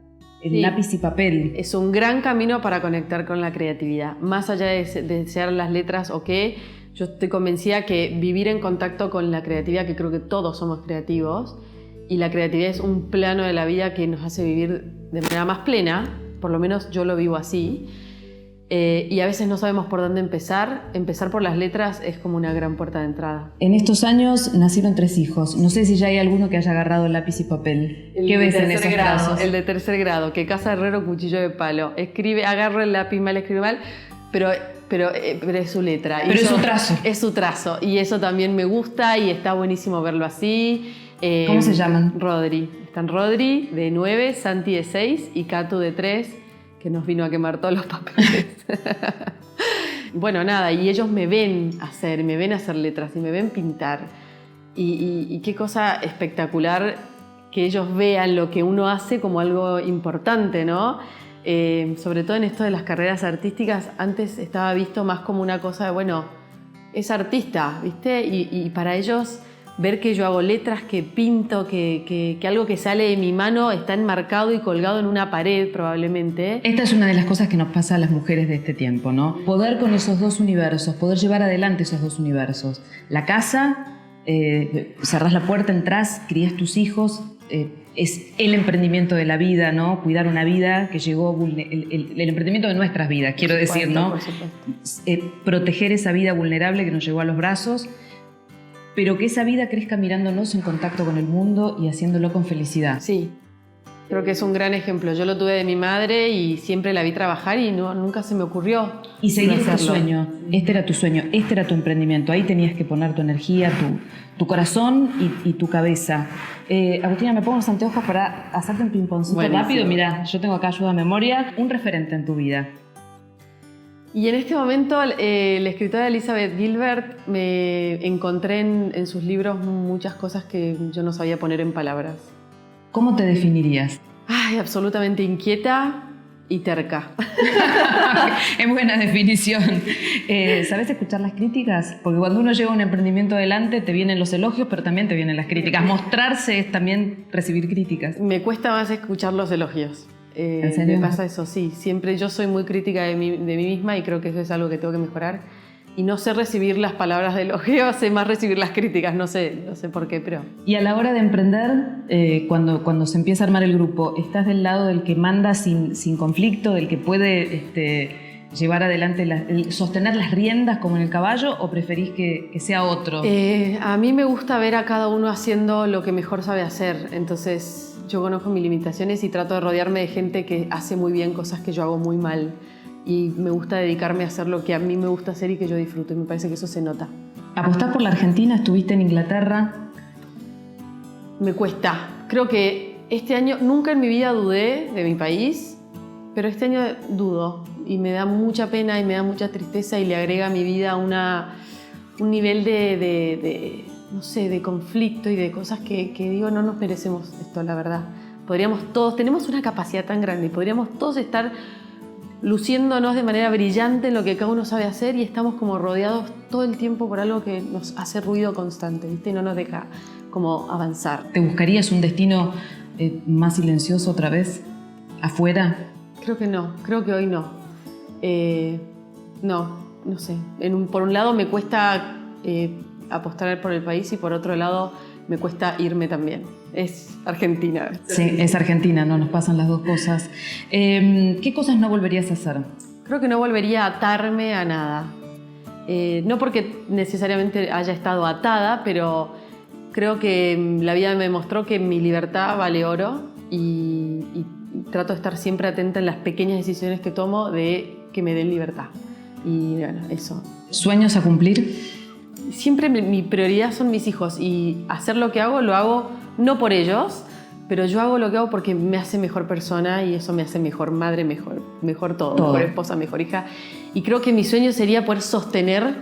el lápiz y papel. Es un gran camino para conectar con la creatividad. Más allá de desear las letras o qué, yo estoy convencida que vivir en contacto con la creatividad, que creo que todos somos creativos, y la creatividad es un plano de la vida que nos hace vivir de manera más plena, por lo menos yo lo vivo así, y a veces no sabemos por dónde empezar. Empezar por las letras es como una gran puerta de entrada. En estos años nacieron 3 hijos. No sé si ya hay alguno que haya agarrado lápiz y papel. ¿Qué ves en esos casos? El de tercer grado, que caza herrero cuchillo de palo. Escribe, agarra el lápiz mal, escribe mal, pero es su letra. Pero es su trazo. Es su trazo, y eso también me gusta y está buenísimo verlo así. ¿Cómo se llaman? Rodri. Están Rodri, de 9, Santi, de 6, y Catu, de 3, que nos vino a quemar todos los papeles. Bueno, nada, y ellos me ven hacer letras y me ven pintar. Y qué cosa espectacular que ellos vean lo que uno hace como algo importante, ¿no? Sobre todo en esto de las carreras artísticas, antes estaba visto más como una cosa de, bueno, es artista, ¿viste? Y para ellos ver que yo hago letras, que pinto, que algo que sale de mi mano está enmarcado y colgado en una pared probablemente. Esta es una de las cosas que nos pasa a las mujeres de este tiempo, ¿no? Poder con esos dos universos, poder llevar adelante esos dos universos. La casa, cerrás la puerta, entrás, crías tus hijos, es el emprendimiento de la vida, ¿no? Cuidar una vida que llegó, el emprendimiento de nuestras vidas, quiero decir, ¿no? Por supuesto. Proteger esa vida vulnerable que nos llegó a los brazos, pero que esa vida crezca mirándonos en contacto con el mundo y haciéndolo con felicidad. Sí, creo que es un gran ejemplo. Yo lo tuve de mi madre y siempre la vi trabajar y nunca se me ocurrió. Y seguir tu sueño. Este era tu sueño, este era tu emprendimiento. Ahí tenías que poner tu energía, tu corazón y tu cabeza. Agustina, me pongo los anteojos para hacerte un ping-pongcito rápido. Mirá, yo tengo acá ayuda a memoria. Un referente en tu vida. Y en este momento la escritora Elizabeth Gilbert, me encontré en sus libros muchas cosas que yo no sabía poner en palabras. ¿Cómo te definirías? Ay, absolutamente inquieta y terca. Es buena definición. ¿Sabes escuchar las críticas? Porque cuando uno lleva un emprendimiento adelante te vienen los elogios, pero también te vienen las críticas. Mostrarse es también recibir críticas. Me cuesta más escuchar los elogios. ¿En serio? Me pasa eso, sí. Siempre yo soy muy crítica de mí misma y creo que eso es algo que tengo que mejorar. Y no sé recibir las palabras de elogio, sé más recibir las críticas, no sé por qué, pero... Y a la hora de emprender, cuando se empieza a armar el grupo, ¿estás del lado del que manda sin conflicto, del que puede llevar adelante, sostener las riendas como en el caballo, o preferís que sea otro? A mí me gusta ver a cada uno haciendo lo que mejor sabe hacer, entonces yo conozco mis limitaciones y trato de rodearme de gente que hace muy bien cosas que yo hago muy mal. Y me gusta dedicarme a hacer lo que a mí me gusta hacer y que yo disfruto. Y me parece que eso se nota. ¿Apostás por la Argentina? ¿Estuviste en Inglaterra? Me cuesta. Creo que Este año, nunca en mi vida dudé de mi país, pero este año dudo y me da mucha pena y me da mucha tristeza y le agrega a mi vida un nivel no sé, de conflicto y de cosas que digo, no nos merecemos esto, la verdad. Tenemos una capacidad tan grande y podríamos todos estar luciéndonos de manera brillante en lo que cada uno sabe hacer y estamos como rodeados todo el tiempo por algo que nos hace ruido constante, ¿viste? Y no nos deja como avanzar. ¿Te buscarías un destino más silencioso otra vez? ¿Afuera? Creo que no, creo que hoy no. No sé. Por un lado me cuesta apostar por el país y por otro lado me cuesta irme también. Es Argentina. Sí, es Argentina, no nos pasan las dos cosas. ¿Qué cosas no volverías a hacer? Creo que no volvería a atarme a nada. No porque necesariamente haya estado atada, pero creo que la vida me mostró que mi libertad vale oro y trato de estar siempre atenta en las pequeñas decisiones que tomo de que me den libertad. Y bueno, eso. ¿Sueños a cumplir? Siempre mi prioridad son mis hijos y hacer lo hago no por ellos, pero yo hago lo que hago porque me hace mejor persona y eso me hace mejor madre, mejor todo, mejor esposa, mejor hija. Y creo que mi sueño sería poder sostener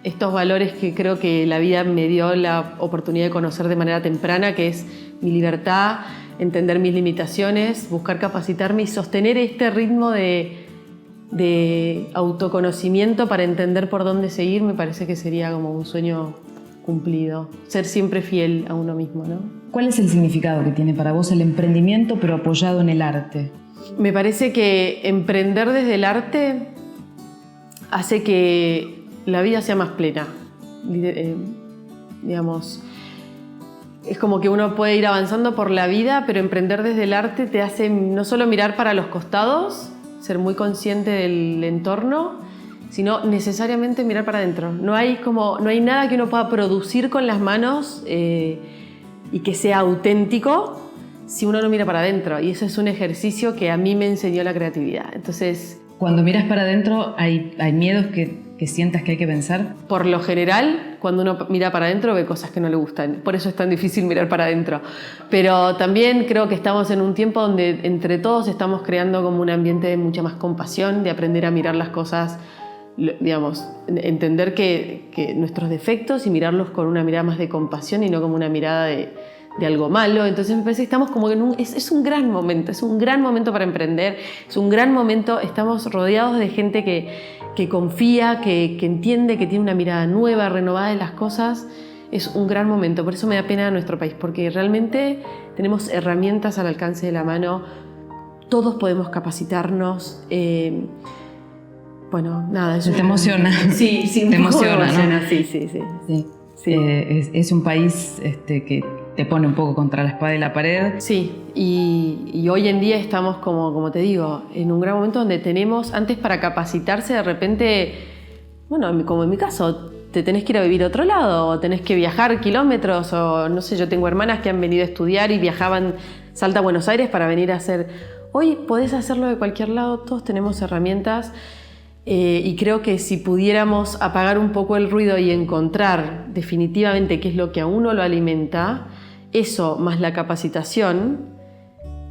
estos valores que creo que la vida me dio la oportunidad de conocer de manera temprana, que es mi libertad, entender mis limitaciones, buscar capacitarme y sostener este ritmo de autoconocimiento para entender por dónde seguir. Me parece que sería como un sueño cumplido. Ser siempre fiel a uno mismo, ¿no? ¿Cuál es el significado que tiene para vos el emprendimiento pero apoyado en el arte? Me parece que emprender desde el arte hace que la vida sea más plena. Digamos, es como que uno puede ir avanzando por la vida, pero emprender desde el arte te hace no solo mirar para los costados, ser muy consciente del entorno, sino necesariamente mirar para adentro. No hay nada que uno pueda producir con las manos y que sea auténtico si uno no mira para adentro. Y eso es un ejercicio que a mí me enseñó la creatividad. Entonces, cuando miras para adentro, ¿hay miedos que sientas que hay que vencer? Por lo general, cuando uno mira para adentro ve cosas que no le gustan. Por eso es tan difícil mirar para adentro. Pero también creo que estamos en un tiempo donde entre todos estamos creando como un ambiente de mucha más compasión, de aprender a mirar las cosas, digamos, entender que nuestros defectos y mirarlos con una mirada más de compasión y no como una mirada de algo malo. Entonces me parece que estamos como en es un gran momento para emprender, es un gran momento, estamos rodeados de gente que confía, que entiende, que tiene una mirada nueva, renovada de las cosas. Es un gran momento, por eso me da pena nuestro país, porque realmente tenemos herramientas al alcance de la mano, todos podemos capacitarnos. Bueno, nada, eso te emociona. Sí, te emociona, ¿no? Sí. Es un país que te pone un poco contra la espada y la pared. Sí, y hoy en día estamos, como te digo, en un gran momento donde tenemos, antes para capacitarse de repente, bueno, como en mi caso, te tenés que ir a vivir a otro lado, o tenés que viajar kilómetros, o no sé, yo tengo hermanas que han venido a estudiar y viajaban Salta a Buenos Aires para venir a hacer. Hoy podés hacerlo de cualquier lado, todos tenemos herramientas. Y creo que si pudiéramos apagar un poco el ruido y encontrar definitivamente qué es lo que a uno lo alimenta, eso más la capacitación,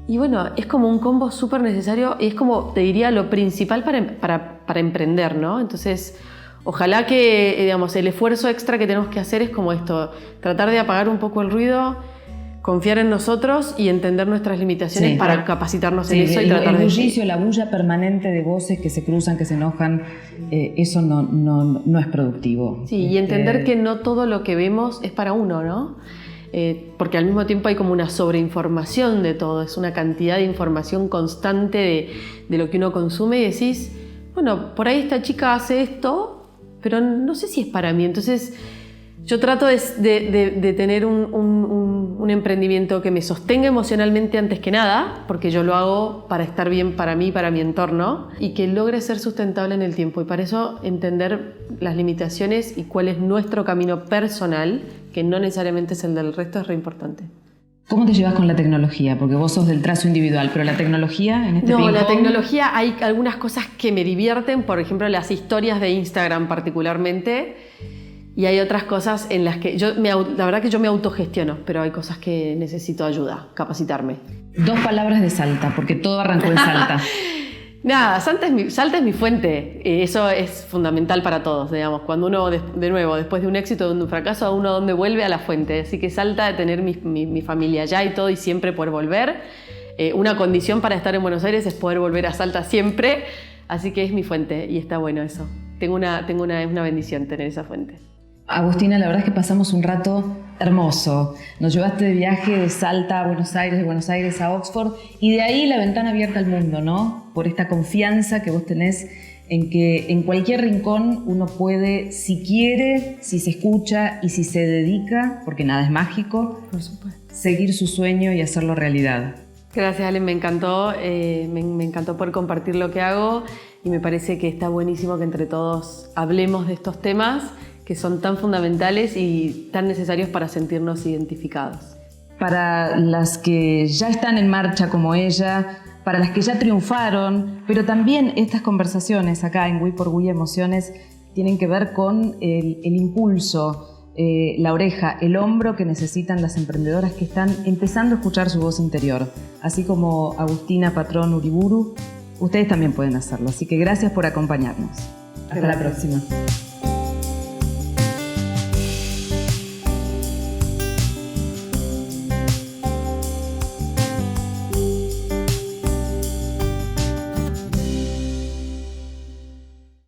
y bueno, es como un combo súper necesario y es como, te diría, lo principal para emprender, ¿no? Entonces, ojalá que, digamos, el esfuerzo extra que tenemos que hacer es como esto, tratar de apagar un poco el ruido, confiar en nosotros y entender nuestras limitaciones para capacitarnos en eso y tratar de... El bullicio, la bulla permanente de voces que se cruzan, que se enojan, eso no es productivo. Sí, y entender que no todo lo que vemos es para uno, ¿no? Porque al mismo tiempo hay como una sobreinformación de todo, es una cantidad de información constante de lo que uno consume y decís, bueno, por ahí esta chica hace esto, pero no sé si es para mí. Entonces yo trato de tener un emprendimiento que me sostenga emocionalmente antes que nada, porque yo lo hago para estar bien para mí, para mi entorno, y que logre ser sustentable en el tiempo. Y para eso entender las limitaciones y cuál es nuestro camino personal, que no necesariamente es el del resto, es re importante. ¿Cómo te llevas con la tecnología? Porque vos sos del trazo individual, pero la tecnología en este No, ping-pong... la tecnología, hay algunas cosas que me divierten, por ejemplo, las historias de Instagram particularmente, y hay otras cosas en las que la verdad que yo me autogestiono, pero hay cosas que necesito ayuda, capacitarme. 2 palabras de Salta, porque todo arrancó en Salta. Nada, Salta es mi fuente. Eso es fundamental para todos, digamos. Cuando uno, de nuevo, después de un éxito, de un fracaso, uno donde vuelve a la fuente. Así que Salta, de tener mi familia allá y todo, y siempre poder volver. Una condición para estar en Buenos Aires es poder volver a Salta siempre. Así que es mi fuente y está bueno eso. Es una bendición tener esa fuente. Agustina, la verdad es que pasamos un rato hermoso. Nos llevaste de viaje de Salta a Buenos Aires, de Buenos Aires a Oxford, y de ahí la ventana abierta al mundo, ¿no? Por esta confianza que vos tenés en que en cualquier rincón uno puede, si quiere, si se escucha y si se dedica, porque nada es mágico, por supuesto, seguir su sueño y hacerlo realidad. Gracias, Ale, me encantó. Me encantó poder compartir lo que hago y me parece que está buenísimo que entre todos hablemos de estos temas que son tan fundamentales y tan necesarios para sentirnos identificados. Para las que ya están en marcha como ella, para las que ya triunfaron, pero también estas conversaciones acá en Wii por Wii Emociones tienen que ver con el impulso, la oreja, el hombro que necesitan las emprendedoras que están empezando a escuchar su voz interior. Así como Agustina Patrón Uriburu, ustedes también pueden hacerlo. Así que gracias por acompañarnos. Hasta la próxima.